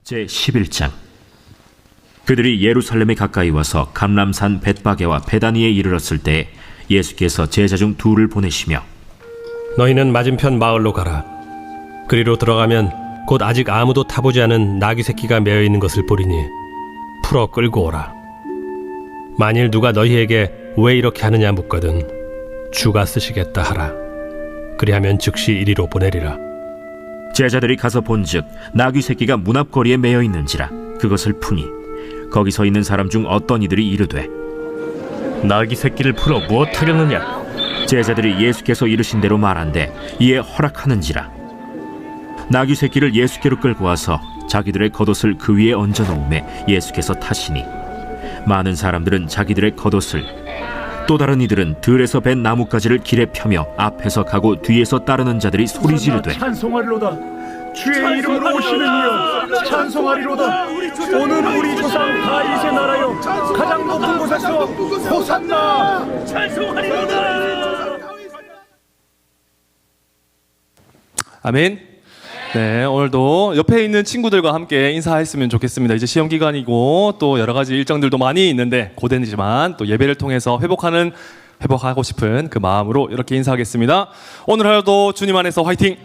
제11장. 그들이 예루살렘에 가까이 와서 감람산 벳바게와 베다니에 이르렀을 때 예수께서 제자 중 둘을 보내시며 너희는 맞은편 마을로 가라. 그리로 들어가면 곧 아직 아무도 타보지 않은 나귀 새끼가 매어 있는 것을 보리니 풀어 끌고 오라. 만일 누가 너희에게 왜 이렇게 하느냐 묻거든 주가 쓰시겠다 하라. 그리하면 즉시 이리로 보내리라. 제자들이 가서 본즉 나귀 새끼가 문 앞거리에 매여 있는지라. 그것을 푸니 거기 서 있는 사람 중 어떤 이들이 이르되 나귀 새끼를 풀어 무엇하려느냐? 제자들이 예수께서 이르신 대로 말한대 이에 허락하는지라. 나귀 새끼를 예수께로 끌고 와서 자기들의 겉옷을 그 위에 얹어 놓음에 예수께서 타시니 많은 사람들은 자기들의 겉옷을, 또 다른 이들은 들에서 벤 나뭇가지를 길에 펴며 앞에서 가고 뒤에서 따르는 자들이 소리 지르되 찬송하리로다. 주의 이름으로 오시는 이여 찬송하리로다. 오늘 우리 조상 다윗의 나라여 가장 높은 곳에서 호산나. 찬송하리로다. 아멘. 네, 오늘도 옆에 있는 친구들과 함께 인사했으면 좋겠습니다. 이제 시험 기간이고 또 여러 가지 일정들도 많이 있는데 고되지만 또 예배를 통해서 회복하고 싶은 그 마음으로 이렇게 인사하겠습니다. 오늘 하루도 주님 안에서 화이팅!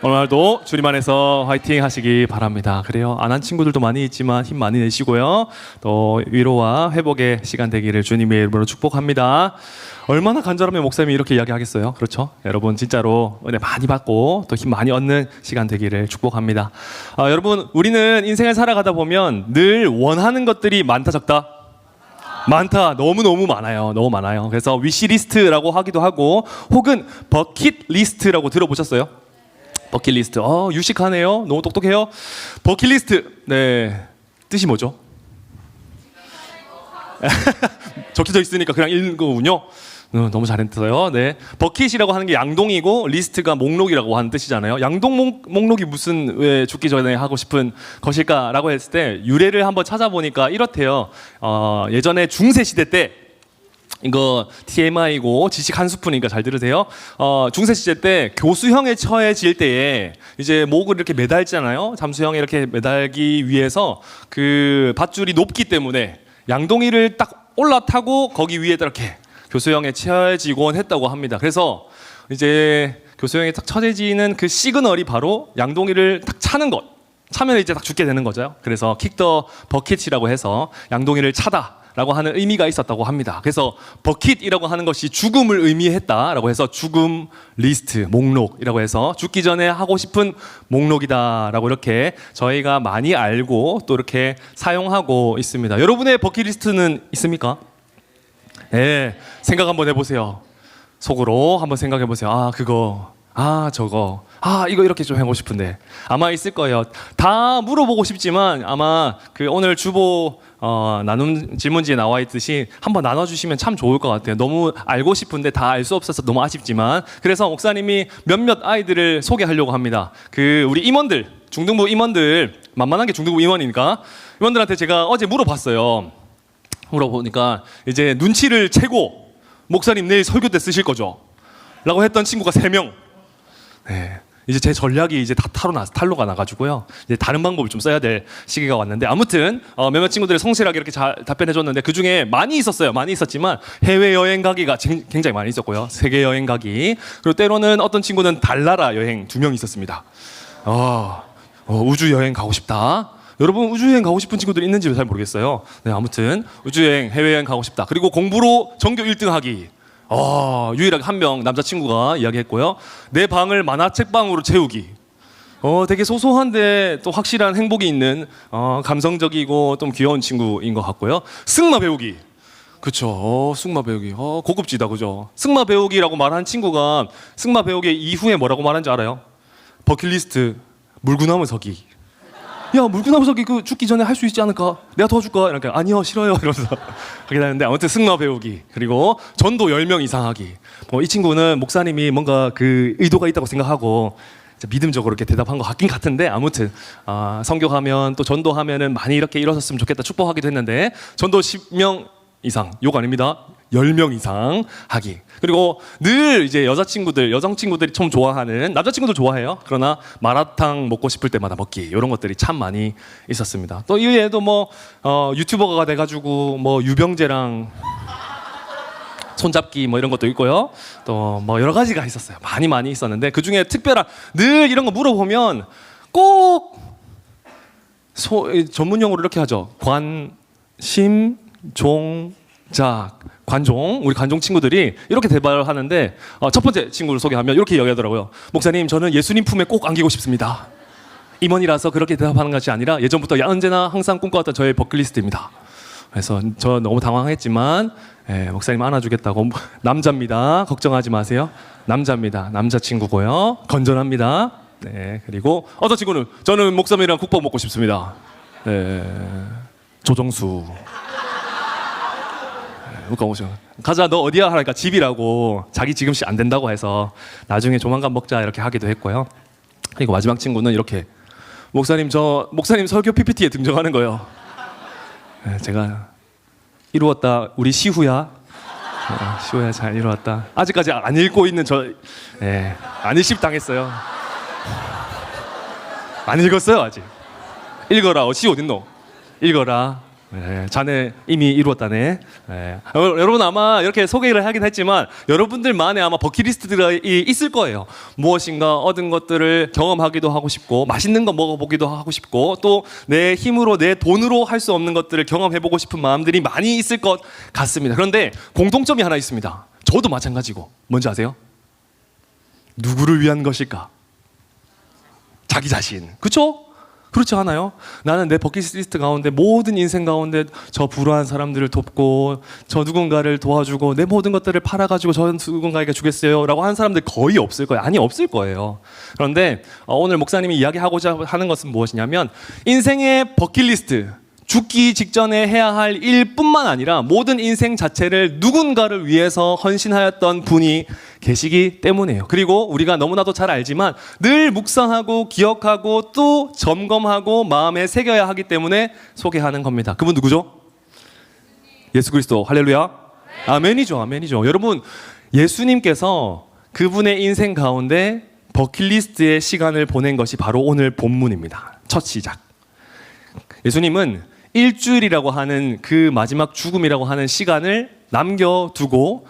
오늘 하루도 주님 안에서 화이팅 하시기 바랍니다. 그래요. 안 한 친구들도 많이 있지만 힘 많이 내시고요. 또 위로와 회복의 시간 되기를 주님의 이름으로 축복합니다. 얼마나 간절하면 목사님이 이렇게 이야기하겠어요. 그렇죠? 여러분 진짜로 은혜 많이 받고 또 힘 많이 얻는 시간 되기를 축복합니다. 여러분 우리는 인생을 살아가다 보면 늘 원하는 것들이 많다 적다? 많다. 너무너무 많아요. 너무 많아요. 그래서 위시리스트라고 하기도 하고 혹은 버킷리스트라고 들어보셨어요? 버킷리스트. 유식하네요. 너무 똑똑해요. 버킷리스트. 네. 뜻이 뭐죠? 적혀져 있으니까 그냥 읽는 거군요. 너무 잘했어요. 네. 버킷이라고 하는 게 양동이고 리스트가 목록이라고 하는 뜻이잖아요. 양동 목록이 무슨 왜 죽기 전에 하고 싶은 것일까라고 했을 때 유래를 한번 찾아보니까 이렇대요. 예전에 중세 시대 때 이거 TMI고 지식 한 스푼이니까 잘 들으세요. 중세 시대 때 교수형에 처해질 때에 이제 목을 이렇게 매달잖아요. 잠수형에 이렇게 매달기 위해서 그 밧줄이 높기 때문에 양동이를 딱 올라타고 거기 위에 이렇게 교수형에 처해지곤 했다고 합니다. 그래서 이제 교수형에 딱 처해지는 그 시그널이 바로 양동이를 딱 차는 것. 차면 이제 딱 죽게 되는 거죠. 그래서 킥 더 버킷이라고 해서 양동이를 차다 라고 하는 의미가 있었다고 합니다. 그래서 버킷이라고 하는 것이 죽음을 의미했다라고 해서 죽음 리스트, 목록이라고 해서 죽기 전에 하고 싶은 목록이다라고 이렇게 저희가 많이 알고 또 이렇게 사용하고 있습니다. 여러분의 버킷리스트는 있습니까? 네, 생각 한번 해보세요. 속으로 한번 생각해 보세요. 그거, 저거, 이거 이렇게 좀 하고 싶은데 아마 있을 거예요. 다 물어보고 싶지만 아마 그 오늘 주보 나눔 질문지에 나와 있듯이 한번 나눠주시면 참 좋을 것 같아요. 너무 알고 싶은데 다 알 수 없어서 너무 아쉽지만 그래서 목사님이 몇몇 아이들을 소개하려고 합니다. 그 우리 임원들, 중등부 임원들, 만만한 게 중등부 임원이니까 임원들한테 제가 어제 물어보니까 이제 눈치를 채고 목사님 내일 설교 때 쓰실 거죠? 라고 했던 친구가 3명. 네. 이제 제 전략이 이제 다 탈로가 나가지고요. 이제 다른 방법을 좀 써야 될 시기가 왔는데 아무튼 몇몇 친구들이 성실하게 이렇게 잘 답변해줬는데 그 중에 많이 있었어요. 많이 있었지만 해외 여행 가기가 굉장히 많이 있었고요. 세계 여행 가기 그리고 때로는 어떤 친구는 달나라 여행 2명 있었습니다. 우주 여행 가고 싶다. 여러분 우주 여행 가고 싶은 친구들 있는지 잘 모르겠어요. 네, 아무튼 우주 여행, 해외 여행 가고 싶다. 그리고 공부로 전교 1등 하기. 유일하게 한 명 남자친구가 이야기했고요. 내 방을 만화책방으로 채우기. 되게 소소한데 또 확실한 행복이 있는 감성적이고 좀 귀여운 친구인 것 같고요. 승마 배우기. 그쵸. 승마 배우기. 고급지다. 그죠. 승마 배우기라고 말한 친구가 승마 배우기 이후에 뭐라고 말한지 알아요? 버킷리스트 물구나무 서기. 야, 물구나무 서기 그 죽기 전에 할 수 있지 않을까? 내가 도와줄까? 이렇게 아니요, 싫어요. 이러면서 하게 되는데 아무튼 승마 배우기 그리고 전도 10명 이상 하기. 이 친구는 목사님이 뭔가 그 의도가 있다고 생각하고 믿음적으로 이렇게 대답한 것 같긴 같은데 아무튼 선교하면 또 전도하면은 많이 이렇게 이루어졌으면 좋겠다 축복하기도 했는데 전도 10명 이상 욕 아닙니다. 10명 이상 하기. 그리고 늘 이제 여성친구들이 좀 좋아하는, 남자친구도 좋아해요. 그러나 마라탕 먹고 싶을 때마다 먹기. 이런 것들이 참 많이 있었습니다. 또 이외에도 유튜버가 돼가지고 유병재랑 손잡기 이런 것도 있고요. 또 여러 가지가 있었어요. 많이 있었는데 그 중에 특별한, 늘 이런 거 물어보면 꼭 전문용어로 이렇게 하죠. 관종, 우리 관종 친구들이 이렇게 대화를 하는데 첫 번째 친구를 소개하면 이렇게 이야기하더라고요. 목사님, 저는 예수님 품에 꼭 안기고 싶습니다. 임원이라서 그렇게 대답하는 것이 아니라 예전부터 언제나 항상 꿈꿔왔던 저의 버킷리스트입니다. 그래서 저 너무 당황했지만 목사님 안아주겠다고. 남자입니다. 걱정하지 마세요. 남자입니다. 남자친구고요. 건전합니다. 네, 그리고 어떤 친구는 저는 목사님이랑 국밥 먹고 싶습니다. 네, 조정수. 가자, 너 어디야? 하니까 집이라고. 자기 지금 안 된다고 해서 나중에 조만간 먹자 이렇게 하기도 했고요. 그리고 마지막 친구는 이렇게, 목사님 설교 PPT에 등장하는 거예요. 네, 제가 이루었다. 우리 시후야. 시후야 잘 이루었다. 아직까지 안 읽고 있는 안 일십 당했어요. 안 읽었어요 아직. 읽어라. 시 어딨노? 읽어라. 네, 자네 이미 이루었다네. 네. 여러분 아마 이렇게 소개를 하긴 했지만 여러분들만의 아마 버킷리스트들이 있을 거예요. 무엇인가 얻은 것들을 경험하기도 하고 싶고, 맛있는 거 먹어보기도 하고 싶고, 또 내 힘으로 내 돈으로 할 수 없는 것들을 경험해보고 싶은 마음들이 많이 있을 것 같습니다. 그런데 공통점이 하나 있습니다. 저도 마찬가지고. 뭔지 아세요? 누구를 위한 것일까? 자기 자신. 그렇죠? 그렇지 않아요? 나는 내 버킷리스트 가운데, 모든 인생 가운데 저 불우한 사람들을 돕고, 저 누군가를 도와주고, 내 모든 것들을 팔아가지고 저 누군가에게 주겠어요 라고 하는 사람들 거의 없을 거예요. 아니, 없을 거예요. 그런데 오늘 목사님이 이야기하고자 하는 것은 무엇이냐면, 인생의 버킷리스트, 죽기 직전에 해야 할 일뿐만 아니라 모든 인생 자체를 누군가를 위해서 헌신하였던 분이 계시기 때문이에요. 그리고 우리가 너무나도 잘 알지만 늘 묵상하고 기억하고 또 점검하고 마음에 새겨야 하기 때문에 소개하는 겁니다. 그분 누구죠? 예수 그리스도. 할렐루야. 아멘이죠. 아멘이죠. 여러분, 예수님께서 그분의 인생 가운데 버킷리스트의 시간을 보낸 것이 바로 오늘 본문입니다. 첫 시작. 예수님은 일주일이라고 하는 그 마지막 죽음이라고 하는 시간을 남겨두고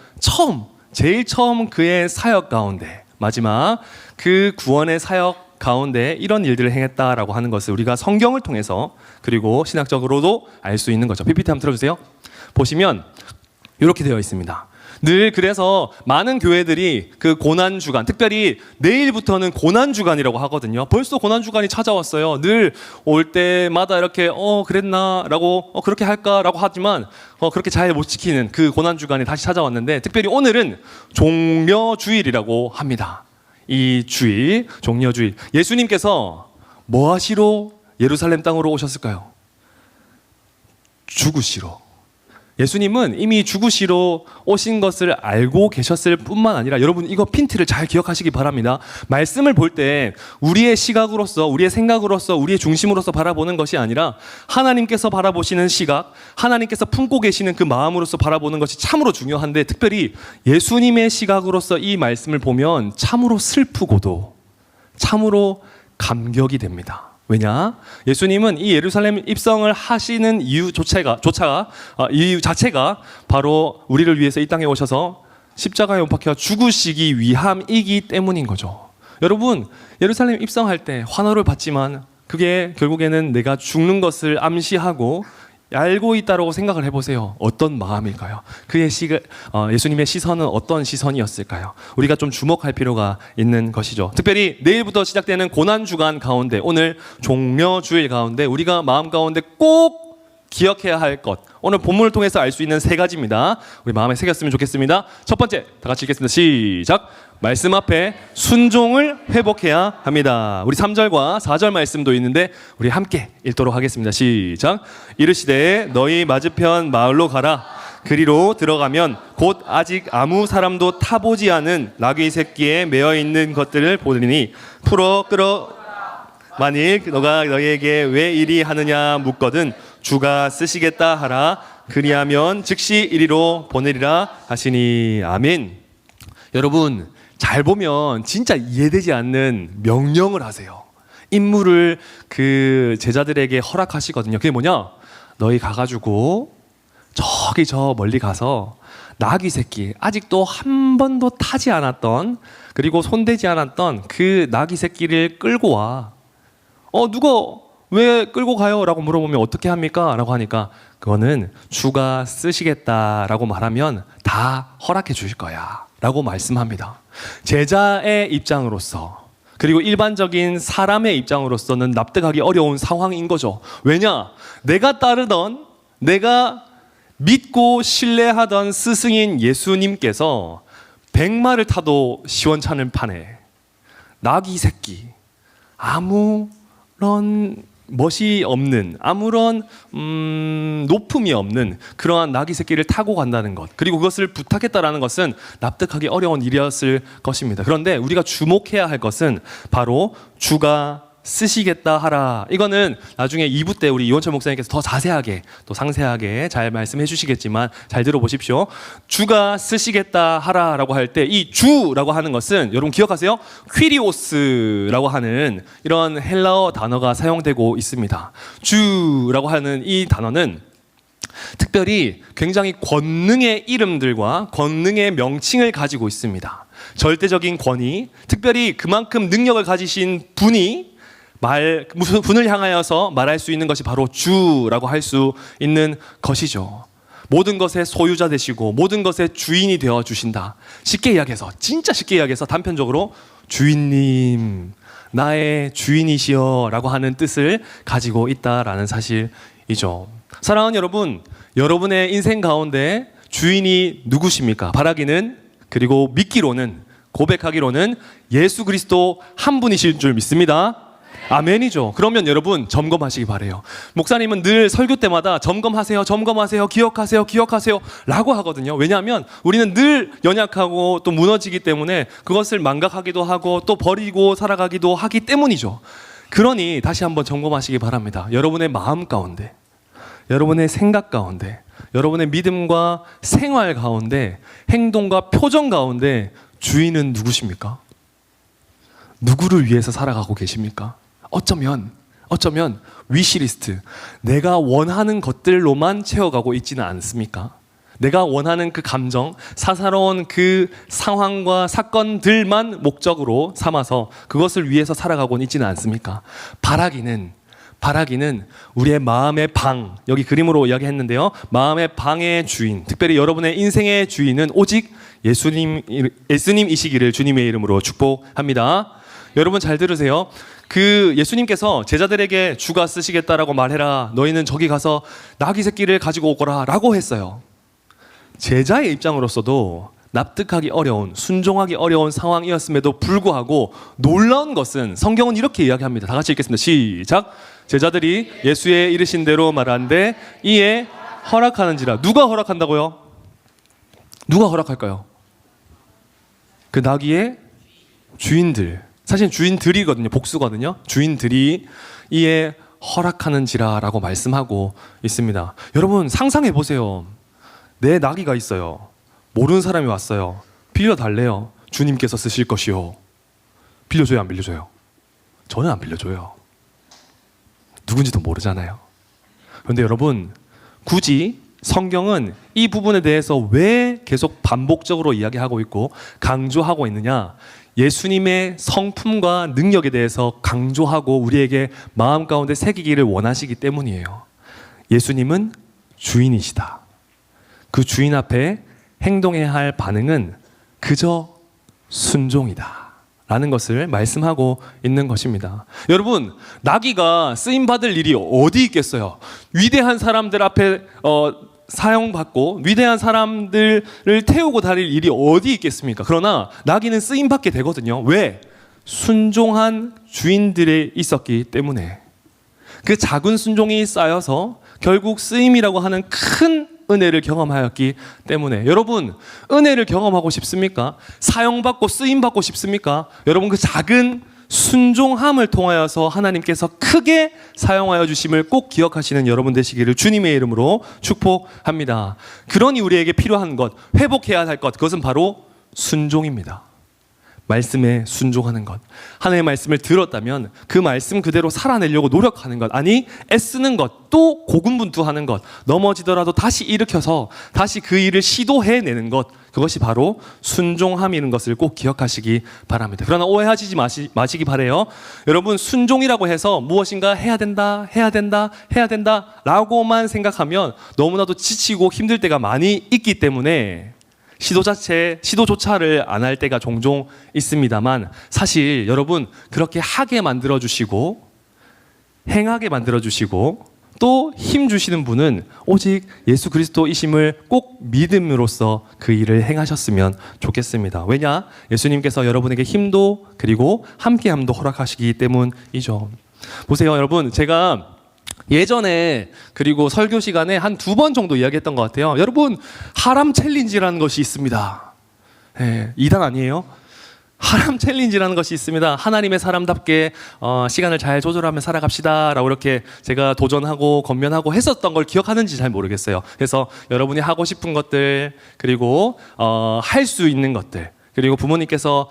제일 처음 그의 사역 가운데, 마지막 그 구원의 사역 가운데 이런 일들을 행했다라고 하는 것을 우리가 성경을 통해서, 그리고 신학적으로도 알 수 있는 거죠. PPT 한번 틀어주세요. 보시면 이렇게 되어 있습니다. 늘 그래서 많은 교회들이 그 고난주간, 특별히 내일부터는 고난주간이라고 하거든요. 벌써 고난주간이 찾아왔어요. 늘 올 때마다 이렇게 그랬나? 라고 그렇게 할까? 라고 하지만 그렇게 잘 못 지키는 그 고난주간이 다시 찾아왔는데, 특별히 오늘은 종려주일이라고 합니다. 이 주일, 종려주일. 예수님께서 뭐 하시러 예루살렘 땅으로 오셨을까요? 죽으시러. 예수님은 이미 죽으시러 오신 것을 알고 계셨을 뿐만 아니라, 여러분 이거 핀트를 잘 기억하시기 바랍니다. 말씀을 볼 때 우리의 시각으로서, 우리의 생각으로서, 우리의 중심으로서 바라보는 것이 아니라 하나님께서 바라보시는 시각, 하나님께서 품고 계시는 그 마음으로서 바라보는 것이 참으로 중요한데, 특별히 예수님의 시각으로서 이 말씀을 보면 참으로 슬프고도 참으로 감격이 됩니다. 왜냐? 예수님은 이 예루살렘 입성을 하시는 이유 자체가 바로 우리를 위해서 이 땅에 오셔서 십자가에 못 박혀 죽으시기 위함이기 때문인 거죠. 여러분, 예루살렘 입성할 때 환호를 받지만 그게 결국에는 내가 죽는 것을 암시하고 알고 있다라고 생각을 해보세요. 어떤 마음일까요? 예수님의 시선은 어떤 시선이었을까요? 우리가 좀 주목할 필요가 있는 것이죠. 특별히 내일부터 시작되는 고난주간 가운데, 오늘 종려주일 가운데 우리가 마음 가운데 꼭 기억해야 할 것, 오늘 본문을 통해서 알 수 있는 3가지입니다. 우리 마음에 새겼으면 좋겠습니다. 첫 번째, 다 같이 읽겠습니다. 시작. 말씀 앞에 순종을 회복해야 합니다. 우리 3절과 4절 말씀도 있는데 우리 함께 읽도록 하겠습니다. 시작. 이르시되 너희 맞은편 마을로 가라. 그리로 들어가면 곧 아직 아무 사람도 타보지 않은 나귀 새끼에 매어 있는 것들을 보리니 풀어 끌어 만일 너가 너희에게 왜 이리 하느냐 묻거든 주가 쓰시겠다 하라. 그리하면 즉시 이리로 보내리라 하시니. 아멘. 여러분 잘 보면 진짜 이해되지 않는 명령을 하세요. 임무를 그 제자들에게 허락하시거든요. 그게 뭐냐? 너희 가가지고 저기 저 멀리 가서 나귀 새끼, 아직도 한 번도 타지 않았던, 그리고 손대지 않았던 그 나귀 새끼를 끌고 와. 누가 왜 끌고 가요? 라고 물어보면 어떻게 합니까? 라고 하니까 그거는 주가 쓰시겠다라고 말하면 다 허락해 주실 거야 라고 말씀합니다. 제자의 입장으로서, 그리고 일반적인 사람의 입장으로서는 납득하기 어려운 상황인 거죠. 왜냐? 내가 따르던, 내가 믿고 신뢰하던 스승인 예수님께서 백마를 타도 시원찮은 판에 나귀 새끼, 아무런 멋이 없는, 아무런 높음이 없는 그러한 나귀 새끼를 타고 간다는 것, 그리고 그것을 부탁했다라는 것은 납득하기 어려운 일이었을 것입니다. 그런데 우리가 주목해야 할 것은 바로 주가 쓰시겠다 하라. 이거는 나중에 2부 때 우리 이원철 목사님께서 더 자세하게 또 상세하게 잘 말씀해 주시겠지만 잘 들어보십시오. 주가 쓰시겠다 하라라고 할 때 이 주라고 하는 것은 여러분 기억하세요? 퀴리오스라고 하는 이런 헬라어 단어가 사용되고 있습니다. 주라고 하는 이 단어는 특별히 굉장히 권능의 이름들과 권능의 명칭을 가지고 있습니다. 절대적인 권위, 특별히 그만큼 능력을 가지신 분이 무슨 분을 향하여서 말할 수 있는 것이 바로 주라고 할 수 있는 것이죠. 모든 것의 소유자 되시고 모든 것의 주인이 되어 주신다. 쉽게 이야기해서, 진짜 쉽게 이야기해서 단편적으로 주인님, 나의 주인이시여 라고 하는 뜻을 가지고 있다라는 사실이죠. 사랑하는 여러분, 여러분의 인생 가운데 주인이 누구십니까? 바라기는, 그리고 믿기로는, 고백하기로는 예수 그리스도 한 분이실 줄 믿습니다. 아멘이죠. 그러면 여러분 점검하시기 바래요. 목사님은 늘 설교 때마다 점검하세요, 점검하세요, 기억하세요, 기억하세요 라고 하거든요. 왜냐하면 우리는 늘 연약하고 또 무너지기 때문에 그것을 망각하기도 하고 또 버리고 살아가기도 하기 때문이죠. 그러니 다시 한번 점검하시기 바랍니다. 여러분의 마음 가운데, 여러분의 생각 가운데, 여러분의 믿음과 생활 가운데, 행동과 표정 가운데 주인은 누구십니까? 누구를 위해서 살아가고 계십니까? 어쩌면 위시리스트, 내가 원하는 것들로만 채워가고 있지는 않습니까? 내가 원하는 그 감정, 사사로운 그 상황과 사건들만 목적으로 삼아서 그것을 위해서 살아가고는 있지는 않습니까? 바라기는 우리의 마음의 방, 여기 그림으로 이야기했는데요. 마음의 방의 주인, 특별히 여러분의 인생의 주인은 오직 예수님이시기를 주님의 이름으로 축복합니다. 여러분 잘 들으세요. 그 예수님께서 제자들에게 주가 쓰시겠다라고 말해라, 너희는 저기 가서 나귀 새끼를 가지고 오거라 라고 했어요. 제자의 입장으로서도 납득하기 어려운, 순종하기 어려운 상황이었음에도 불구하고 놀라운 것은 성경은 이렇게 이야기합니다. 다 같이 읽겠습니다. 시작. 제자들이 예수의 이르신 대로 말하는데 이에 허락하는지라. 누가 허락한다고요? 누가 허락할까요? 그 나귀의 주인들, 사실 주인들이거든요. 복수거든요. 주인들이 이에 허락하는지라라고 말씀하고 있습니다. 여러분 상상해 보세요. 내 나귀가 있어요. 모르는 사람이 왔어요. 빌려달래요. 주님께서 쓰실 것이요. 빌려줘요, 안 빌려줘요? 저는 안 빌려줘요. 누군지도 모르잖아요. 그런데 여러분, 굳이 성경은 이 부분에 대해서 왜 계속 반복적으로 이야기하고 있고 강조하고 있느냐? 예수님의 성품과 능력에 대해서 강조하고 우리에게 마음 가운데 새기기를 원하시기 때문이에요. 예수님은 주인이시다. 그 주인 앞에 행동해야 할 반응은 그저 순종이다 라는 것을 말씀하고 있는 것입니다. 여러분, 나귀가 쓰임받을 일이 어디 있겠어요? 위대한 사람들 앞에 사용받고 위대한 사람들을 태우고 다닐 일이 어디 있겠습니까? 그러나 나귀는 쓰임받게 되거든요. 왜? 순종한 주인들이 있었기 때문에. 그 작은 순종이 쌓여서 결국 쓰임이라고 하는 큰 은혜를 경험하였기 때문에. 여러분, 은혜를 경험하고 싶습니까? 사용받고 쓰임받고 싶습니까? 여러분, 그 작은 순종함을 통하여서 하나님께서 크게 사용하여 주심을 꼭 기억하시는 여러분 되시기를 주님의 이름으로 축복합니다. 그러니 우리에게 필요한 것, 회복해야 할 것, 그것은 바로 순종입니다. 말씀에 순종하는 것. 하나님의 말씀을 들었다면 그 말씀 그대로 살아내려고 노력하는 것. 아니, 애쓰는 것. 또 고군분투하는 것. 넘어지더라도 다시 일으켜서 다시 그 일을 시도해내는 것. 그것이 바로 순종함이라는 것을 꼭 기억하시기 바랍니다. 그러나 오해하시지 마시기 바라요. 여러분, 순종이라고 해서 무엇인가 해야 된다 라고만 생각하면 너무나도 지치고 힘들 때가 많이 있기 때문에 시도조차를 안 할 때가 종종 있습니다만, 사실 여러분, 그렇게 하게 만들어주시고 행하게 만들어주시고 또 힘 주시는 분은 오직 예수 그리스도이심을 꼭 믿음으로써 그 일을 행하셨으면 좋겠습니다. 왜냐? 예수님께서 여러분에게 힘도 그리고 함께함도 허락하시기 때문이죠. 보세요, 여러분, 제가 예전에 그리고 설교 시간에 한 2번 정도 이야기했던 것 같아요. 여러분, 하람 챌린지라는 것이 있습니다. 네, 2단 아니에요? 하람 챌린지라는 것이 있습니다. 하나님의 사람답게 시간을 잘 조절하며 살아갑시다 라고 이렇게 제가 도전하고 권면하고 했었던 걸 기억하는지 잘 모르겠어요. 그래서 여러분이 하고 싶은 것들, 그리고 할 수 있는 것들, 그리고 부모님께서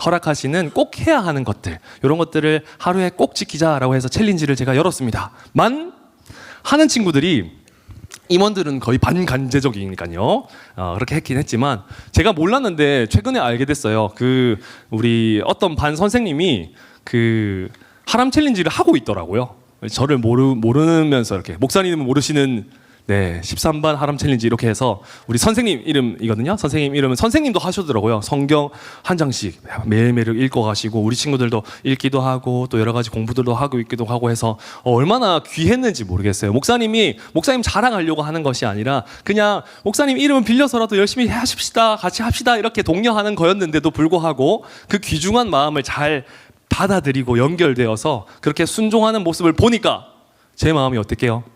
허락하시는 꼭 해야 하는 것들, 이런 것들을 하루에 꼭 지키자라고 해서 챌린지를 제가 열었습니다. 하는 친구들이, 임원들은 거의 반간제적이니까요. 그렇게 했긴 했지만 제가 몰랐는데 최근에 알게 됐어요. 우리 어떤 반 선생님이 하람 챌린지를 하고 있더라고요. 저를 모르면서 이렇게, 목사님은 모르시는 13반 하람 챌린지 이렇게 해서 우리 선생님 이름이거든요. 선생님 이름은 선생님도 하시더라고요. 성경 한 장씩 매일매일 읽어가시고 우리 친구들도 읽기도 하고 또 여러 가지 공부들도 하고 있기도 하고 해서 얼마나 귀했는지 모르겠어요. 목사님 자랑하려고 하는 것이 아니라 그냥 목사님 이름을 빌려서라도 열심히 하십시다, 같이 합시다 이렇게 독려하는 거였는데도 불구하고 그 귀중한 마음을 잘 받아들이고 연결되어서 그렇게 순종하는 모습을 보니까 제 마음이 어땠게요?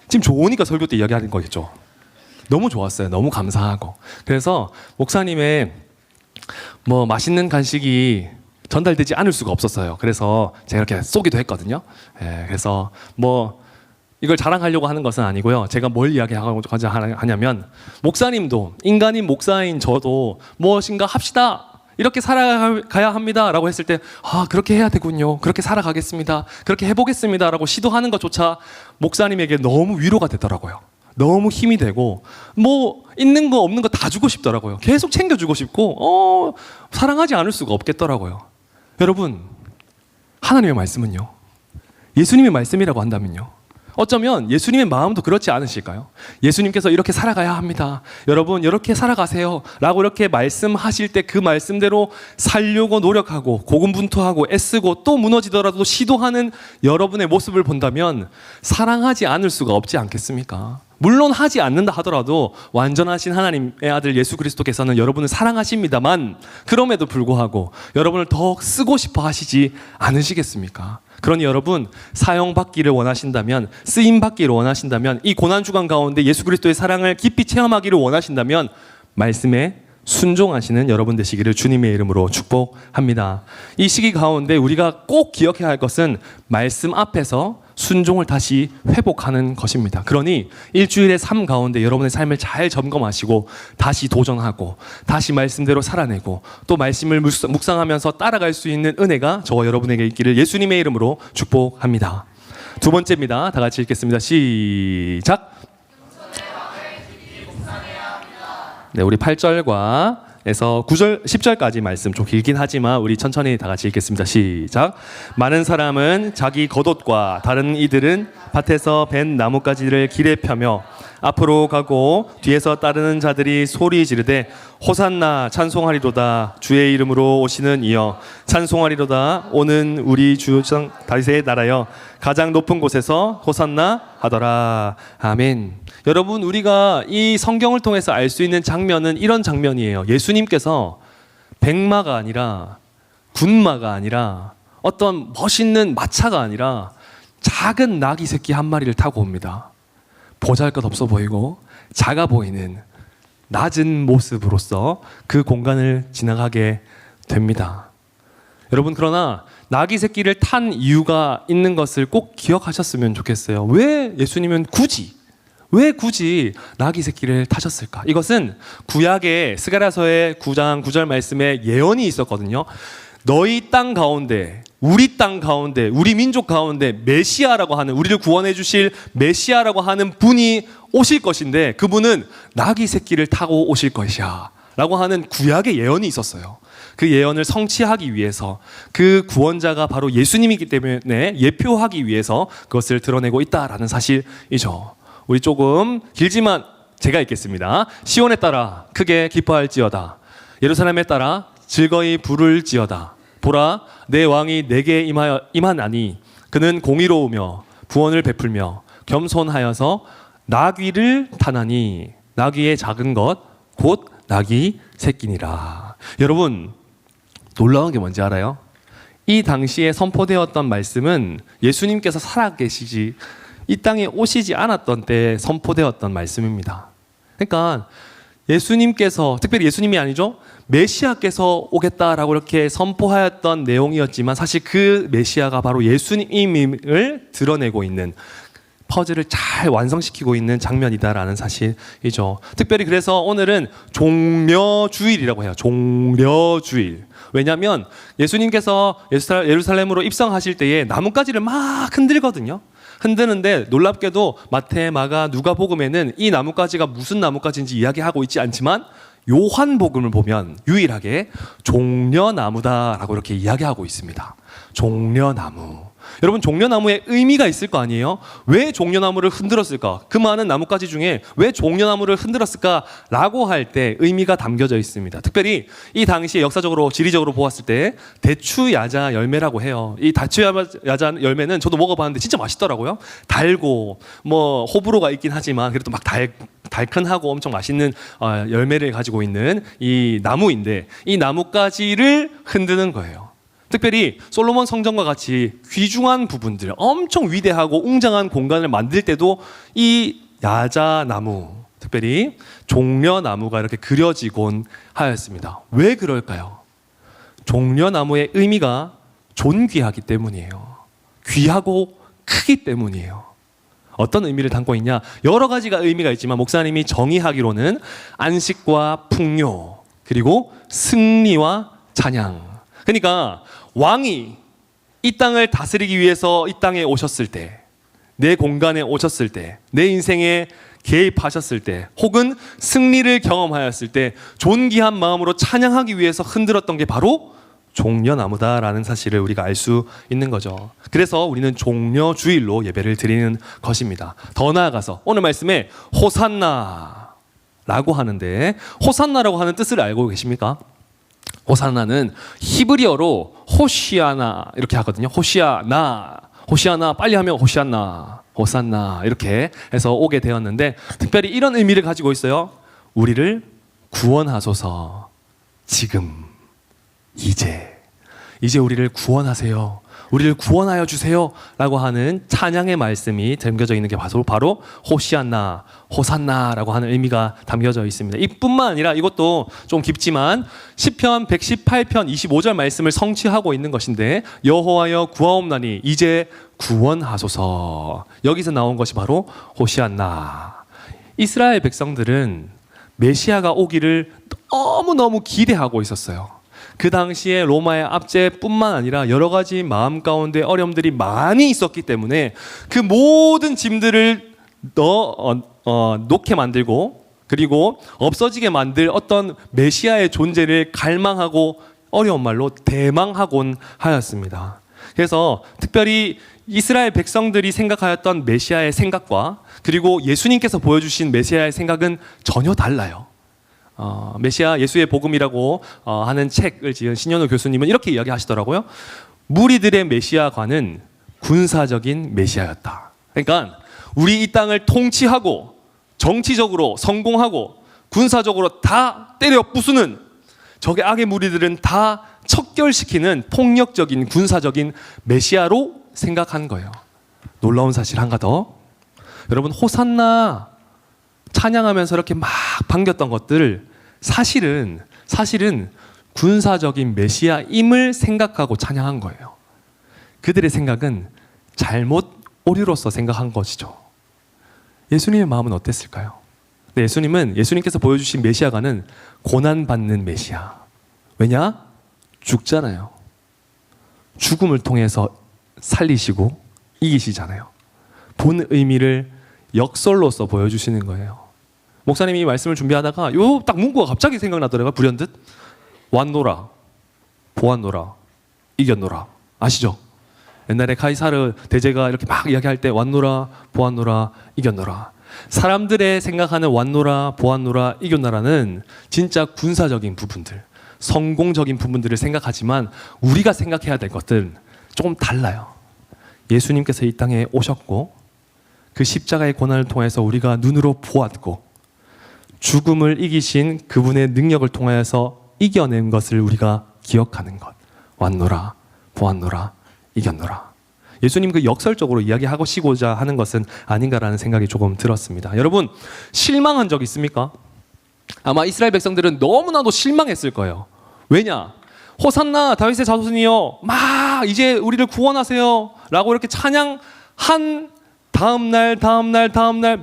지금 좋으니까 설교 때 이야기하는 거겠죠. 너무 좋았어요. 너무 감사하고. 그래서 목사님의 맛있는 간식이 전달되지 않을 수가 없었어요. 그래서 제가 이렇게 쏘기도 했거든요. 그래서 이걸 자랑하려고 하는 것은 아니고요. 제가 뭘 이야기하고자 하냐면, 목사님도, 인간인 목사인 저도 무엇인가 합시다, 이렇게 살아가야 합니다 라고 했을 때, 그렇게 해야 되군요, 그렇게 살아가겠습니다, 그렇게 해보겠습니다 라고 시도하는 것조차 목사님에게 너무 위로가 되더라고요. 너무 힘이 되고, 있는 거 없는 거 다 주고 싶더라고요. 계속 챙겨주고 싶고, 사랑하지 않을 수가 없겠더라고요. 여러분, 하나님의 말씀은요, 예수님의 말씀이라고 한다면요, 어쩌면 예수님의 마음도 그렇지 않으실까요? 예수님께서 이렇게 살아가야 합니다, 여러분 이렇게 살아가세요 라고 이렇게 말씀하실 때 그 말씀대로 살려고 노력하고 고군분투하고 애쓰고 또 무너지더라도 시도하는 여러분의 모습을 본다면 사랑하지 않을 수가 없지 않겠습니까? 물론 하지 않는다 하더라도 완전하신 하나님의 아들 예수 그리스도께서는 여러분을 사랑하십니다만, 그럼에도 불구하고 여러분을 더 쓰고 싶어 하시지 않으시겠습니까? 그러니 여러분, 사용받기를 원하신다면, 쓰임받기를 원하신다면, 이 고난주간 가운데 예수 그리스도의 사랑을 깊이 체험하기를 원하신다면 말씀에 순종하시는 여러분 되시기를 주님의 이름으로 축복합니다. 이 시기 가운데 우리가 꼭 기억해야 할 것은 말씀 앞에서 순종을 다시 회복하는 것입니다. 그러니 일주일의 삶 가운데 여러분의 삶을 잘 점검하시고 다시 도전하고 다시 말씀대로 살아내고 또 말씀을 묵상하면서 따라갈 수 있는 은혜가 저와 여러분에게 있기를 예수님의 이름으로 축복합니다. 두 번째입니다. 다 같이 읽겠습니다. 시작. 네, 우리 8절과 에서 9절, 10절까지 말씀 좀 길긴 하지만 우리 천천히 다 같이 읽겠습니다. 시작. 많은 사람은 자기 겉옷과 다른 이들은 밭에서 벤 나뭇가지를 길에 펴며 앞으로 가고 뒤에서 따르는 자들이 소리 지르되 호산나 찬송하리로다, 주의 이름으로 오시는 이여 찬송하리로다, 오는 우리 주 다윗의 나라여 가장 높은 곳에서 호산나 하더라. 아멘. 여러분, 우리가 이 성경을 통해서 알 수 있는 장면은 이런 장면이에요. 예수님께서 백마가 아니라, 군마가 아니라, 어떤 멋있는 마차가 아니라 작은 나귀 새끼 한 마리를 타고 옵니다. 보잘것없어 보이고 작아 보이는 낮은 모습으로서 그 공간을 지나가게 됩니다. 여러분 그러나 나귀 새끼를 탄 이유가 있는 것을 꼭 기억하셨으면 좋겠어요. 왜 예수님은 왜 굳이 나귀 새끼를 타셨을까? 이것은 구약의 스가랴서의 9장 9절 말씀에 예언이 있었거든요. 너희 땅 가운데, 우리 땅 가운데, 우리 민족 가운데 메시아라고 하는, 우리를 구원해 주실 메시아라고 하는 분이 오실 것인데 그분은 나귀 새끼를 타고 오실 것이야 라고 하는 구약의 예언이 있었어요. 그 예언을 성취하기 위해서, 그 구원자가 바로 예수님이기 때문에 예표하기 위해서 그것을 드러내고 있다라는 사실이죠. 우리 조금 길지만 제가 읽겠습니다. 시온에 따라 크게 기뻐할지어다. 예루살렘에 따라 즐거이 부를지어다. 보라, 내 왕이 내게 임하나니 그는 공의로우며 구원을 베풀며 겸손하여서 나귀를 타나니 나귀의 작은 것 곧 나귀 새끼니라. 여러분 놀라운 게 뭔지 알아요? 이 당시에 선포되었던 말씀은 예수님께서 살아계시지 이 땅에 오시지 않았던 때에 선포되었던 말씀입니다. 그러니까 예수님께서, 특별히 예수님이 아니죠, 메시아께서 오겠다라고 이렇게 선포하였던 내용이었지만 사실 그 메시아가 바로 예수님임을 드러내고 있는, 퍼즐을 잘 완성시키고 있는 장면이다라는 사실이죠. 특별히 그래서 오늘은 종려주일이라고 해요. 종려주일. 왜냐하면 예수님께서 예루살렘으로 입성하실 때에 나뭇가지를 막 흔들거든요. 흔드는데 놀랍게도 마태, 마가, 누가복음에는 이 나뭇가지가 무슨 나뭇가지인지 이야기하고 있지 않지만 요한복음을 보면 유일하게 종려나무다라고 이렇게 이야기하고 있습니다. 종려나무. 여러분 종려나무에 의미가 있을 거 아니에요? 왜 종려나무를 흔들었을까? 그 많은 나뭇가지 중에 왜 종려나무를 흔들었을까라고 할 때 의미가 담겨져 있습니다. 특별히 이 당시에 역사적으로 지리적으로 보았을 때 대추야자 열매라고 해요. 이 대추야자 열매는 저도 먹어봤는데 진짜 맛있더라고요. 달고 뭐 호불호가 있긴 하지만 그래도 막 달큰하고 엄청 맛있는 열매를 가지고 있는 이 나무인데 이 나뭇가지를 흔드는 거예요. 특별히 솔로몬 성전과 같이 귀중한 부분들, 엄청 위대하고 웅장한 공간을 만들 때도 이 야자나무, 특별히 종려나무가 이렇게 그려지곤 하였습니다. 왜 그럴까요? 종려나무의 의미가 존귀하기 때문이에요. 귀하고 크기 때문이에요. 어떤 의미를 담고 있냐? 여러 가지가 의미가 있지만 목사님이 정의하기로는 안식과 풍요, 그리고 승리와 찬양. 그러니까 왕이 이 땅을 다스리기 위해서 이 땅에 오셨을 때, 내 공간에 오셨을 때, 내 인생에 개입하셨을 때, 혹은 승리를 경험하였을 때 존귀한 마음으로 찬양하기 위해서 흔들었던 게 바로 종려나무다라는 사실을 우리가 알 수 있는 거죠. 그래서 우리는 종려주일로 예배를 드리는 것입니다. 더 나아가서 오늘 말씀에 호산나라고 하는데, 호산나라고 하는 뜻을 알고 계십니까? 호산나는 히브리어로 호시아나 이렇게 하거든요. 호시아나, 호시아나, 빨리 하면 호시아나, 호산나 이렇게 해서 오게 되었는데 특별히 이런 의미를 가지고 있어요. 우리를 구원하소서. 지금, 이제 우리를 구원하세요. 우리를 구원하여 주세요 라고 하는 찬양의 말씀이 담겨져 있는 게 바로 호시아나, 호산나라고 하는 의미가 담겨져 있습니다. 이뿐만 아니라 이것도 좀 깊지만 시편 118편 25절 말씀을 성취하고 있는 것인데, 여호와여 구하옵나니 이제 구원하소서. 여기서 나온 것이 바로 호시아나. 이스라엘 백성들은 메시아가 오기를 너무너무 기대하고 있었어요. 그 당시에 로마의 압제뿐만 아니라 여러 가지 마음 가운데 어려움들이 많이 있었기 때문에 그 모든 짐들을 놓게 만들고, 그리고 없어지게 만들 어떤 메시아의 존재를 갈망하고, 어려운 말로 대망하곤 하였습니다. 그래서 특별히 이스라엘 백성들이 생각하였던 메시아의 생각과 그리고 예수님께서 보여주신 메시아의 생각은 전혀 달라요. 메시아 예수의 복음이라고 하는 책을 지은 신현우 교수님은 이렇게 이야기하시더라고요. 무리들의 메시아관은 군사적인 메시아였다. 그러니까 우리 이 땅을 통치하고 정치적으로 성공하고 군사적으로 다 때려 부수는 적의 악의 무리들은 다 척결시키는 폭력적인 군사적인 메시아로 생각한 거예요. 놀라운 사실 한가 더. 여러분 호산나 찬양하면서 이렇게 막 반겼던 것들 사실은 군사적인 메시아임을 생각하고 찬양한 거예요. 그들의 생각은 잘못 오류로서 생각한 것이죠. 예수님의 마음은 어땠을까요? 네, 예수님께서 보여주신 메시아가는 고난받는 메시아. 왜냐? 죽잖아요. 죽음을 통해서 살리시고 이기시잖아요. 본 의미를 역설로서 보여주시는 거예요. 목사님이 이 말씀을 준비하다가 요 딱 문구가 갑자기 생각나더라고요. 불현듯. 왔노라, 보았노라, 이겼노라. 아시죠? 옛날에 카이사르 대제가 이렇게 막 이야기할 때 왔노라, 보았노라, 이겼노라. 사람들의 생각하는 왔노라, 보았노라, 이겼노라는 진짜 군사적인 부분들, 성공적인 부분들을 생각하지만 우리가 생각해야 될 것들은 조금 달라요. 예수님께서 이 땅에 오셨고 그 십자가의 고난을 통해서 우리가 눈으로 보았고 죽음을 이기신 그분의 능력을 통해서 이겨낸 것을 우리가 기억하는 것. 왔노라, 보았노라, 이겼노라. 예수님 그 역설적으로 이야기하시고자 하는 것은 아닌가라는 생각이 조금 들었습니다. 여러분, 실망한 적 있습니까? 아마 이스라엘 백성들은 너무나도 실망했을 거예요. 왜냐? 호산나 다윗의 자손이여, 막 이제 우리를 구원하세요 라고 이렇게 찬양한 다음날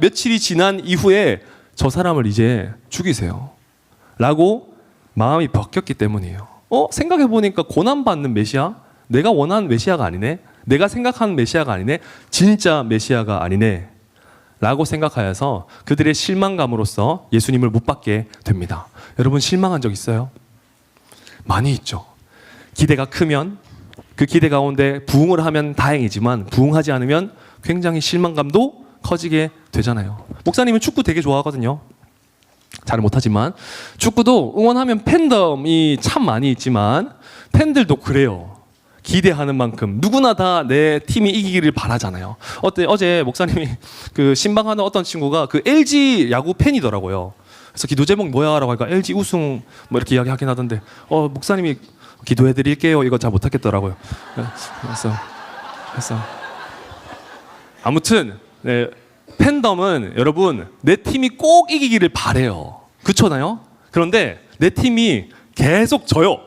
며칠이 지난 이후에 저 사람을 이제 죽이세요 라고 마음이 바뀌었기 때문이에요. 생각해보니까 고난받는 메시아? 내가 원하는 메시아가 아니네? 내가 생각하는 메시아가 아니네? 진짜 메시아가 아니네? 라고 생각하여서 그들의 실망감으로써 예수님을 못 받게 됩니다. 여러분, 실망한 적 있어요? 많이 있죠. 기대가 크면 그 기대 가운데 부응을 하면 다행이지만 부응하지 않으면 굉장히 실망감도 커지게 되잖아요. 목사님은 축구 되게 좋아하거든요. 잘 못하지만 축구도 응원하면 팬덤이 참 많이 있지만 팬들도 그래요. 기대하는 만큼 누구나 다 내 팀이 이기기를 바라잖아요. 어제 목사님이 그 신방하는 어떤 친구가 그 LG 야구 팬이더라고요. 그래서 기도 제목 뭐야라고 하니까 LG 우승 뭐 이렇게 이야기하긴 하던데 목사님이 기도해드릴게요 이거 잘 못하겠더라고요. 그래서 아무튼 네, 팬덤은 여러분 내 팀이 꼭 이기기를 바래요. 그렇잖아요? 그런데 내 팀이 계속 져요.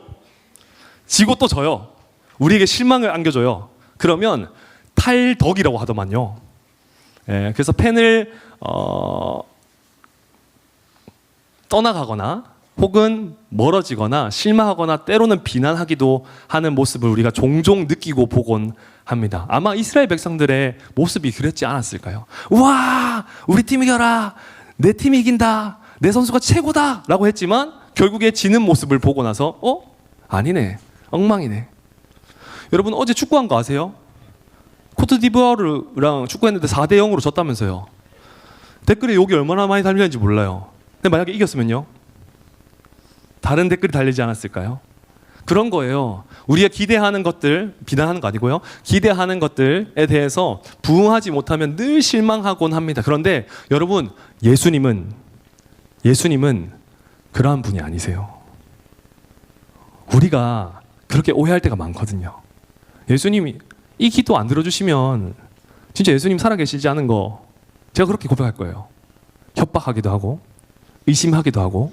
지고 또 져요. 우리에게 실망을 안겨줘요. 그러면 탈덕이라고 하더만요. 예, 그래서 팬을 떠나가거나 혹은 멀어지거나 실망하거나 때로는 비난하기도 하는 모습을 우리가 종종 느끼고 보곤 합니다. 아마 이스라엘 백성들의 모습이 그랬지 않았을까요? 우와, 우리 팀 이겨라, 내 팀이 이긴다, 내 선수가 최고다 라고 했지만 결국에 지는 모습을 보고 나서 아니네, 엉망이네. 여러분, 어제 축구한 거 아세요? 코트디부아르랑 축구했는데 4대0으로 졌다면서요. 댓글에 욕이 얼마나 많이 달리는지 몰라요. 근데 만약에 이겼으면요? 다른 댓글이 달리지 않았을까요? 그런 거예요. 우리가 기대하는 것들, 비난하는 거 아니고요. 기대하는 것들에 대해서 부응하지 못하면 늘 실망하곤 합니다. 그런데 여러분, 예수님은 그러한 분이 아니세요. 우리가 그렇게 오해할 때가 많거든요. 예수님이 이 기도 안 들어주시면 진짜 예수님 살아계시지 않은 거 제가 그렇게 고백할 거예요. 협박하기도 하고 의심하기도 하고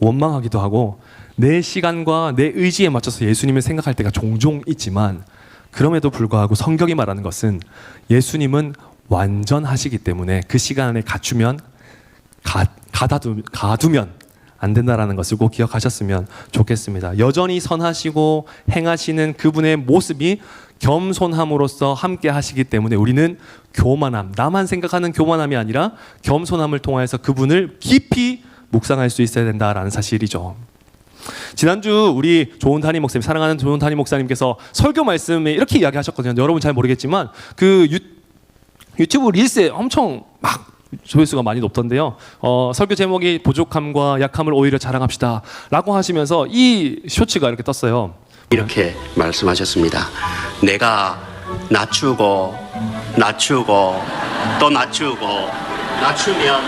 원망하기도 하고 내 시간과 내 의지에 맞춰서 예수님을 생각할 때가 종종 있지만 그럼에도 불구하고 성경이 말하는 것은 예수님은 완전하시기 때문에 그 시간을 갖추면 가두면 안 된다라는 것을 꼭 기억하셨으면 좋겠습니다. 여전히 선하시고 행하시는 그분의 모습이 겸손함으로써 함께 하시기 때문에 우리는 교만함, 나만 생각하는 교만함이 아니라 겸손함을 통해서 그분을 깊이 묵상할 수 있어야 된다라는 사실이죠. 지난주 우리 조은 담임 목사님, 사랑하는 조은 담임 목사님께서 설교 말씀에 이렇게 이야기하셨거든요. 여러분 잘 모르겠지만 그 유튜브 릴스에 엄청 막 조회수가 많이 높던데요. 설교 제목이 부족함과 약함을 오히려 자랑합시다 라고 하시면서 이 쇼츠가 이렇게 떴어요. 이렇게 말씀하셨습니다. 내가 낮추고 또 낮추면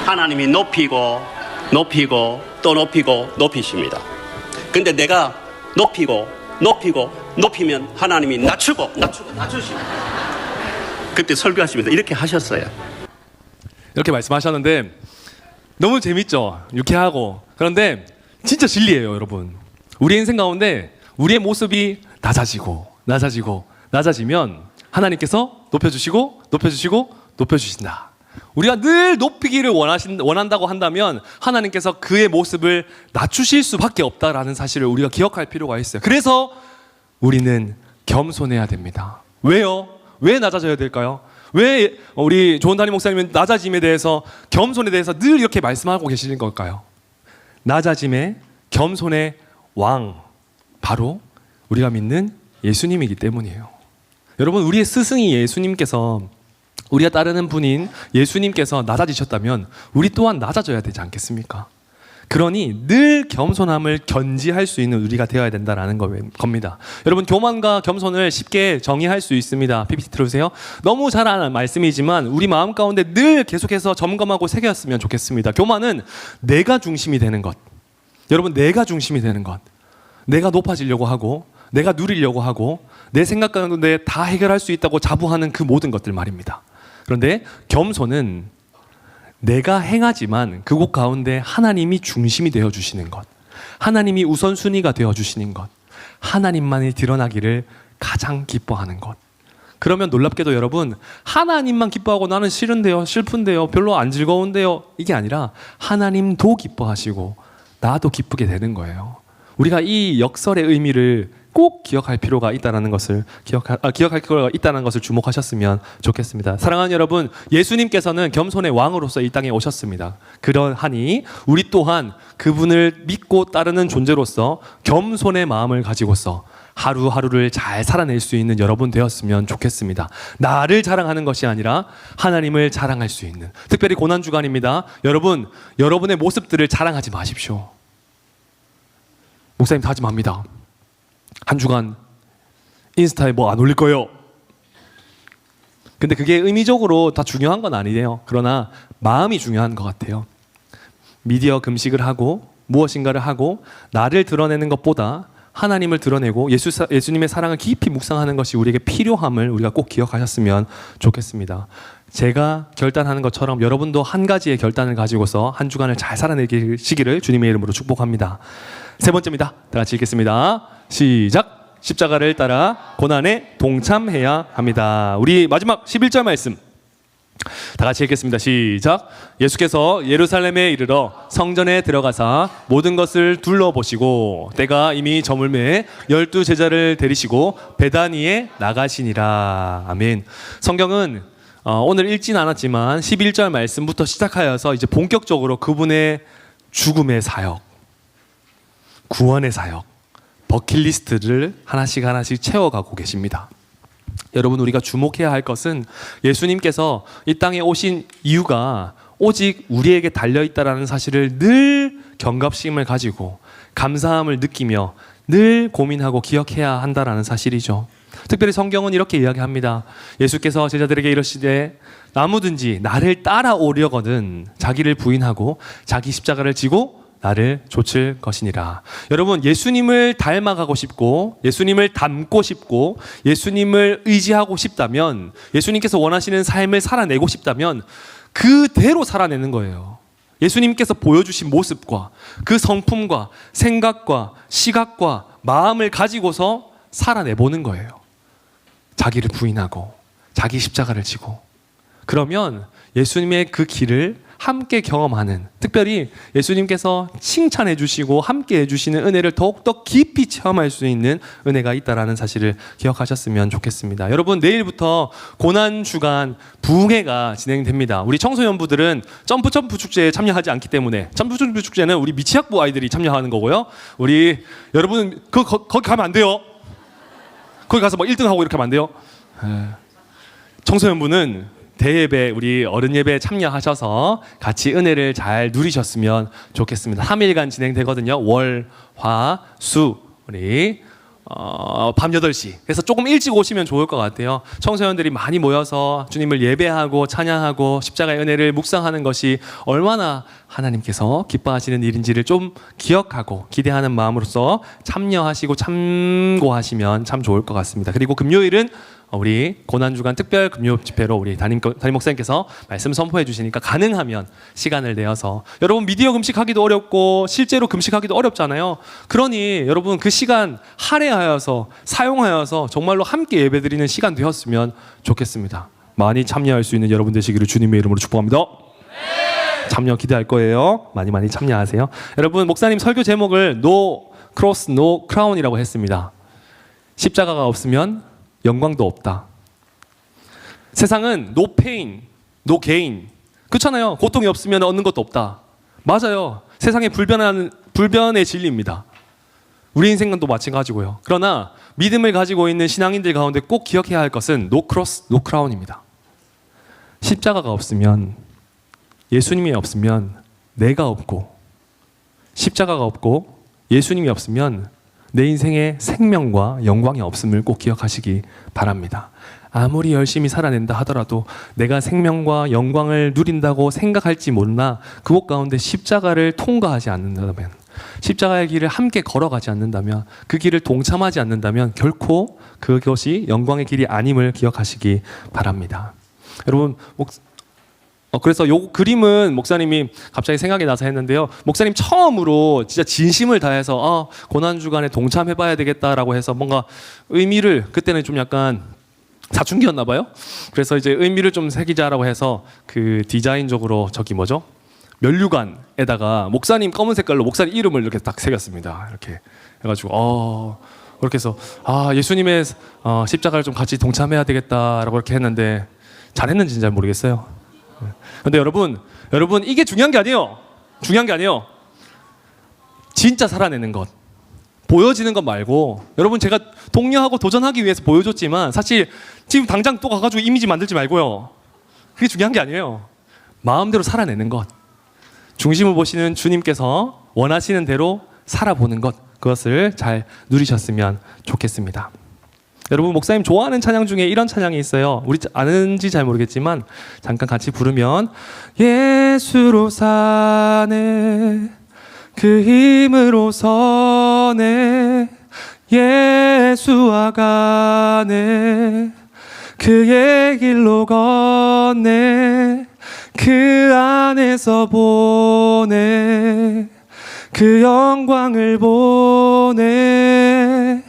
하나님이 높이고 또 높이십니다. 근데 내가 높이면 하나님이 낮추십니다. 그때 설교하시면서 이렇게 하셨어요. 이렇게 말씀하셨는데 너무 재밌죠? 유쾌하고. 그런데 진짜 진리예요, 여러분. 우리 인생 가운데 우리의 모습이 낮아지면 하나님께서 높여주신다. 우리가 늘 높이기를 원한다고 한다면 하나님께서 그의 모습을 낮추실 수밖에 없다라는 사실을 우리가 기억할 필요가 있어요. 그래서 우리는 겸손해야 됩니다. 왜요? 왜 낮아져야 될까요? 왜 우리 조은 담임 목사님은 낮아짐에 대해서, 겸손에 대해서 늘 이렇게 말씀하고 계시는 걸까요? 낮아짐의 겸손의 왕, 바로 우리가 믿는 예수님이기 때문이에요. 여러분, 우리의 스승이 예수님께서, 우리가 따르는 분인 예수님께서 낮아지셨다면 우리 또한 낮아져야 되지 않겠습니까? 그러니 늘 겸손함을 견지할 수 있는 우리가 되어야 된다는 겁니다. 여러분, 교만과 겸손을 쉽게 정의할 수 있습니다. PPT 들어주세요. 너무 잘 아는 말씀이지만 우리 마음 가운데 늘 계속해서 점검하고 새겼으면 좋겠습니다. 교만은 내가 중심이 되는 것. 여러분, 내가 중심이 되는 것. 내가 높아지려고 하고, 내가 누리려고 하고, 내 생각 가운데 다 해결할 수 있다고 자부하는 그 모든 것들 말입니다. 그런데 겸손은 내가 행하지만 그곳 가운데 하나님이 중심이 되어주시는 것, 하나님이 우선순위가 되어주시는 것, 하나님만이 드러나기를 가장 기뻐하는 것. 그러면 놀랍게도 여러분, 하나님만 기뻐하고 나는 싫은데요, 슬픈데요, 별로 안 즐거운데요, 이게 아니라 하나님도 기뻐하시고 나도 기쁘게 되는 거예요. 우리가 이 역설의 의미를 꼭 기억할 필요가 있다는 것을 기억할 필요가 있다는 것을 주목하셨으면 좋겠습니다. 사랑하는 여러분, 예수님께서는 겸손의 왕으로서 이 땅에 오셨습니다. 그러하니 우리 또한 그분을 믿고 따르는 존재로서 겸손의 마음을 가지고서 하루하루를 잘 살아낼 수 있는 여러분 되었으면 좋겠습니다. 나를 자랑하는 것이 아니라 하나님을 자랑할 수 있는, 특별히 고난주간입니다. 여러분, 여러분의 모습들을 자랑하지 마십시오. 목사님 다짐합니다. 한 주간 인스타에 뭐 안 올릴 거예요. 근데 그게 의미적으로 다 중요한 건 아니에요. 그러나 마음이 중요한 것 같아요. 미디어 금식을 하고 무엇인가를 하고 나를 드러내는 것보다 하나님을 드러내고 예수님의 사랑을 깊이 묵상하는 것이 우리에게 필요함을 우리가 꼭 기억하셨으면 좋겠습니다. 제가 결단하는 것처럼 여러분도 한 가지의 결단을 가지고서 한 주간을 잘 살아내시기를 주님의 이름으로 축복합니다. 세 번째입니다. 다 같이 읽겠습니다. 시작. 십자가를 따라 고난에 동참해야 합니다. 우리 마지막 11절 말씀 다 같이 읽겠습니다. 시작. 예수께서 예루살렘에 이르러 성전에 들어가사 모든 것을 둘러보시고 때가 이미 저물매 12 제자를 데리시고 베다니에 나가시니라. 아멘. 성경은 오늘 읽진 않았지만 11절 말씀부터 시작하여서 이제 본격적으로 그분의 죽음의 사역, 구원의 사역, 버킷리스트를 하나씩 채워가고 계십니다. 여러분, 우리가 주목해야 할 것은 예수님께서 이 땅에 오신 이유가 오직 우리에게 달려있다라는 사실을 늘 경각심을 가지고 감사함을 느끼며 늘 고민하고 기억해야 한다라는 사실이죠. 특별히 성경은 이렇게 이야기합니다. 예수께서 제자들에게 이러시되 아무든지 나를 따라오려거든 자기를 부인하고 자기 십자가를 지고 나를 좇을 것이니라. 여러분, 예수님을 닮아가고 싶고 예수님을 닮고 싶고 예수님을 의지하고 싶다면, 예수님께서 원하시는 삶을 살아내고 싶다면 그대로 살아내는 거예요. 예수님께서 보여주신 모습과 그 성품과 생각과 시각과 마음을 가지고서 살아내보는 거예요. 자기를 부인하고 자기 십자가를 지고. 그러면 예수님의 그 길을 함께 경험하는, 특별히 예수님께서 칭찬해 주시고 함께 해주시는 은혜를 더욱더 깊이 체험할 수 있는 은혜가 있다는 사실을 기억하셨으면 좋겠습니다. 여러분, 내일부터 고난주간 부흥회가 진행됩니다. 우리 청소년부들은 점프 축제에 참여하지 않기 때문에, 점프 축제는 우리 미취학부 아이들이 참여하는 거고요. 우리 여러분 거기 가면 안 돼요. 거기 가서 막 1등하고 이렇게 하면 안 돼요. 청소년부는 대예배, 우리 어른 예배에 참여하셔서 같이 은혜를 잘 누리셨으면 좋겠습니다. 3일간 진행되거든요. 월, 화, 수, 우리 밤 8시. 그래서 조금 일찍 오시면 좋을 것 같아요. 청소년들이 많이 모여서 주님을 예배하고 찬양하고 십자가의 은혜를 묵상하는 것이 얼마나 하나님께서 기뻐하시는 일인지를 좀 기억하고 기대하는 마음으로서 참여하시고 참고하시면 참 좋을 것 같습니다. 그리고 금요일은 우리 고난주간 특별 금요 집회로 우리 담임 목사님께서 말씀 선포해 주시니까 가능하면 시간을 내어서, 여러분 미디어 금식하기도 어렵고 실제로 금식하기도 어렵잖아요. 그러니 여러분 그 시간 할애하여서 사용하여서 정말로 함께 예배드리는 시간 되었으면 좋겠습니다. 많이 참여할 수 있는 여러분 되시기를 주님의 이름으로 축복합니다. 참여 기대할 거예요. 많이 참여하세요. 여러분 목사님 설교 제목을 No Cross, No Crown이라고 했습니다. 십자가가 없으면 영광도 없다. 세상은 no pain, no gain. 그렇잖아요. 고통이 없으면 얻는 것도 없다. 맞아요. 세상의 불변의 진리입니다. 우리 인생도 마찬가지고요. 그러나 믿음을 가지고 있는 신앙인들 가운데 꼭 기억해야 할 것은 no cross, no crown입니다. 십자가가 없으면, 예수님이 없으면 내가 없고, 십자가가 없고 예수님이 없으면 내 인생에 생명과 영광이 없음을 꼭 기억하시기 바랍니다. 아무리 열심히 살아낸다 하더라도 내가 생명과 영광을 누린다고 생각할지 몰라 그곳 가운데 십자가를 통과하지 않는다면, 십자가의 길을 함께 걸어가지 않는다면, 그 길을 동참하지 않는다면 결코 그것이 영광의 길이 아님을 기억하시기 바랍니다. 여러분 그래서 요 그림은 목사님이 갑자기 생각이 나서 했는데요. 목사님 처음으로 진짜 진심을 다해서 고난주간에 동참해봐야 되겠다라고 해서 뭔가 의미를, 그때는 좀 약간 사춘기였나 봐요. 그래서 이제 의미를 좀 새기자라고 해서 그 디자인적으로 저기 뭐죠? 면류관에다가 목사님 검은 색깔로 목사님 이름을 이렇게 딱 새겼습니다. 이렇게 해가지고 그렇게 해서 예수님의 십자가를 좀 같이 동참해야 되겠다라고 이렇게 했는데 잘했는지는 잘 모르겠어요. 근데 여러분 이게 중요한 게 아니에요. 중요한 게 아니에요. 진짜 살아내는 것, 보여지는 것 말고, 여러분 제가 독려하고 도전하기 위해서 보여줬지만 사실 지금 당장 또 가가지고 이미지 만들지 말고요. 그게 중요한 게 아니에요. 마음대로 살아내는 것, 중심을 보시는 주님께서 원하시는 대로 살아보는 것, 그것을 잘 누리셨으면 좋겠습니다. 여러분 목사님 좋아하는 찬양 중에 이런 찬양이 있어요. 우리 아는지 잘 모르겠지만 잠깐 같이 부르면, 예수로 사네 그 힘으로 서네 예수와 가네 그의 길로 걷네 그 안에서 보네 그 영광을 보네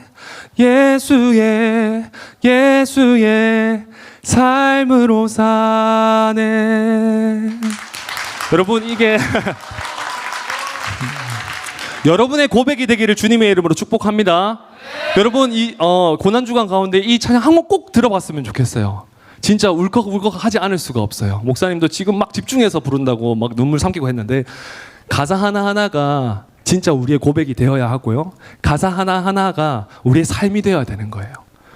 예수의 삶으로 사네. 여러분 이게 여러분의 고백이 되기를 주님의 이름으로 축복합니다. 여러분 이 고난주간 가운데 이 찬양 한 번 꼭 들어봤으면 좋겠어요. 진짜 울컥울컥 하지 않을 수가 없어요. 목사님도 지금 막 집중해서 부른다고 막 눈물 삼키고 했는데, 가사 하나하나가 진짜 우리의 고백이 되어야 하고요. 가사 하나하나가 우리의 삶이 되어야 되는 거예요.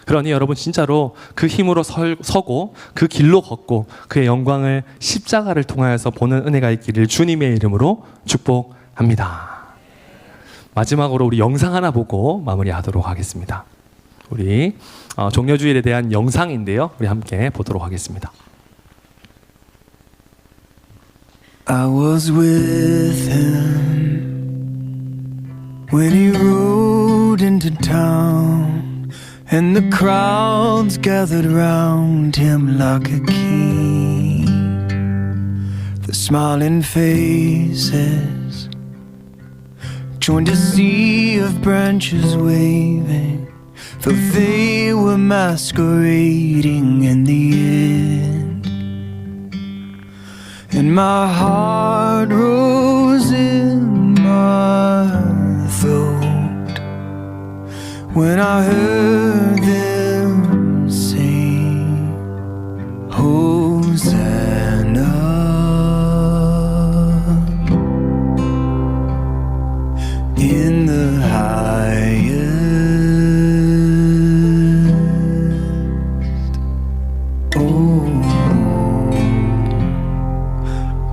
그러니 여러분 진짜로 그 힘으로 서고 그 길로 걷고 그의 영광을 십자가를 통하여서 보는 은혜가 있기를 주님의 이름으로 축복합니다. 마지막으로 우리 영상 하나 보고 마무리하도록 하겠습니다. 우리 종려주일에 대한 영상인데요. 우리 함께 보도록 하겠습니다. I was with him when he rode into town, and the crowds gathered round him like a king. The smiling faces joined a sea of branches waving, though they were masquerading in the end. And my heart rose in my throat when I heard them sing, Hosanna. In the highest. Oh,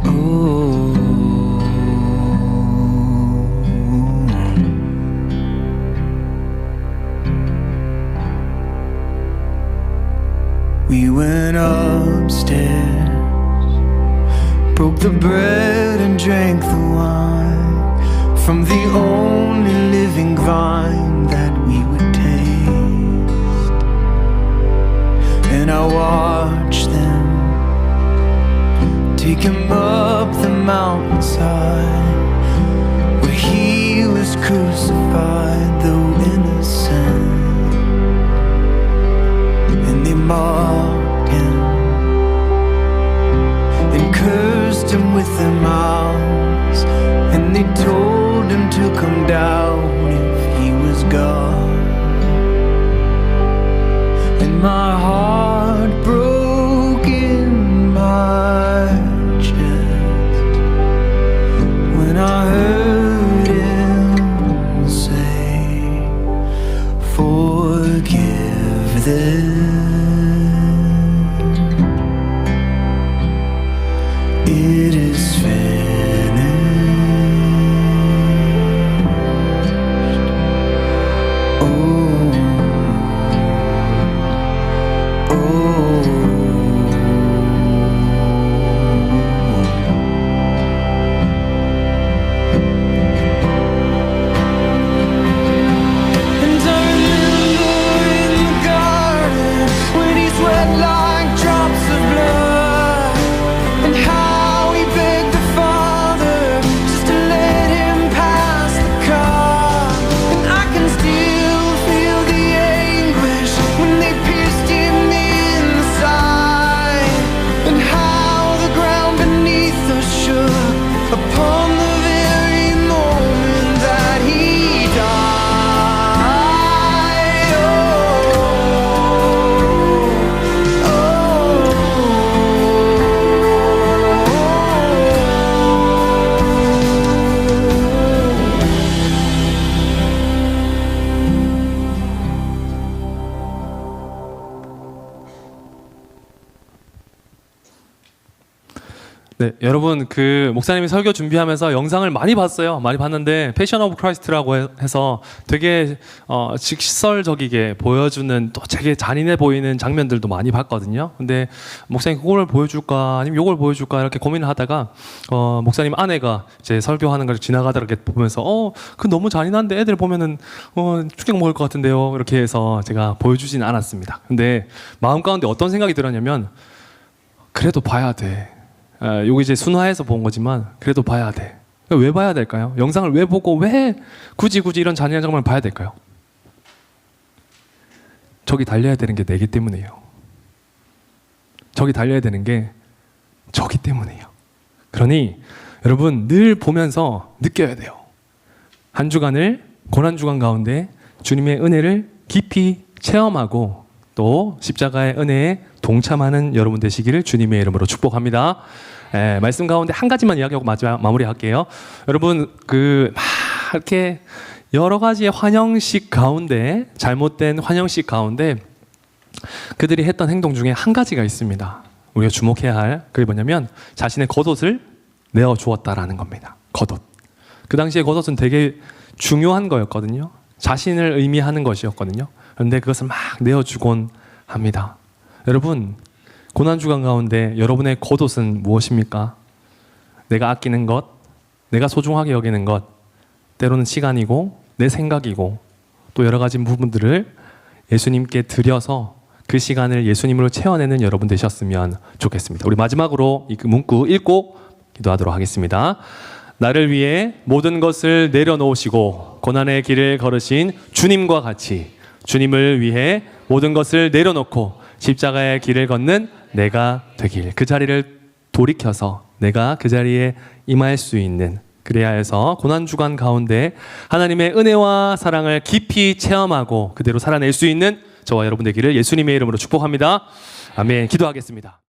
oh. We went upstairs, broke the bread and drank the wine from the only living vine that we would taste. I watch them take him up the mountainside where he was crucified, though innocent. And they mocked him and cursed him with their mouths, and they told him to come down if he was God. And my heart broke in my chest when I heard him say, forgive them. It is finished. Oh, and I remember in the garden when he sweat like drops of blood, and how he begged the Father just to let him pass the cup. And I can still feel the anguish when they pierced him in the side, and how the ground beneath us shook upon the very moment that he died. 네, 여러분 그 목사님이 설교 준비하면서 영상을 많이 봤어요. 많이 봤는데 패션 오브 크라이스트라고 해서 되게 직설적이게 보여주는 또 되게 잔인해 보이는 장면들도 많이 봤거든요. 근데 목사님 그걸 보여줄까 아니면 요걸 보여줄까 이렇게 고민을 하다가 목사님 아내가 이제 설교하는 걸 지나가다가 이렇게 보면서 그 너무 잔인한데 애들 보면은 충격 먹을 것 같은데요. 이렇게 해서 제가 보여주진 않았습니다. 근데 마음 가운데 어떤 생각이 들었냐면 그래도 봐야 돼. 요거 이제 순화해서 본 거지만 그래도 봐야 돼. 왜 봐야 될까요? 영상을 왜 보고 왜 굳이 이런 잔인한 장면을 봐야 될까요? 저기 달려야 되는 게 내기 때문이에요. 저기 달려야 되는 게 저기 때문이에요. 그러니 여러분 늘 보면서 느껴야 돼요. 한 주간을 고난주간 가운데 주님의 은혜를 깊이 체험하고 또 십자가의 은혜에 동참하는 여러분 되시기를 주님의 이름으로 축복합니다. 말씀 가운데 한 가지만 이야기하고 마무리할게요. 여러분 막 이렇게 여러 가지의 환영식 가운데 잘못된 환영식 가운데 그들이 했던 행동 중에 한 가지가 있습니다. 우리가 주목해야 할 그게 뭐냐면 자신의 겉옷을 내어 주었다라는 겁니다. 겉옷. 그 당시에 겉옷은 되게 중요한 거였거든요. 자신을 의미하는 것이었거든요. 그런데 그것을 막 내어주곤 합니다. 여러분 고난주간 가운데 여러분의 겉옷은 무엇입니까? 내가 아끼는 것, 내가 소중하게 여기는 것, 때로는 시간이고 내 생각이고 또 여러 가지 부분들을 예수님께 드려서 그 시간을 예수님으로 채워내는 여러분 되셨으면 좋겠습니다. 우리 마지막으로 이 문구 읽고 기도하도록 하겠습니다. 나를 위해 모든 것을 내려놓으시고 고난의 길을 걸으신 주님과 같이 주님을 위해 모든 것을 내려놓고 십자가의 길을 걷는 내가 되길, 그 자리를 돌이켜서 내가 그 자리에 임할 수 있는, 그래야 해서 고난주간 가운데 하나님의 은혜와 사랑을 깊이 체험하고 그대로 살아낼 수 있는 저와 여러분 되기를 예수님의 이름으로 축복합니다. 아멘. 기도하겠습니다.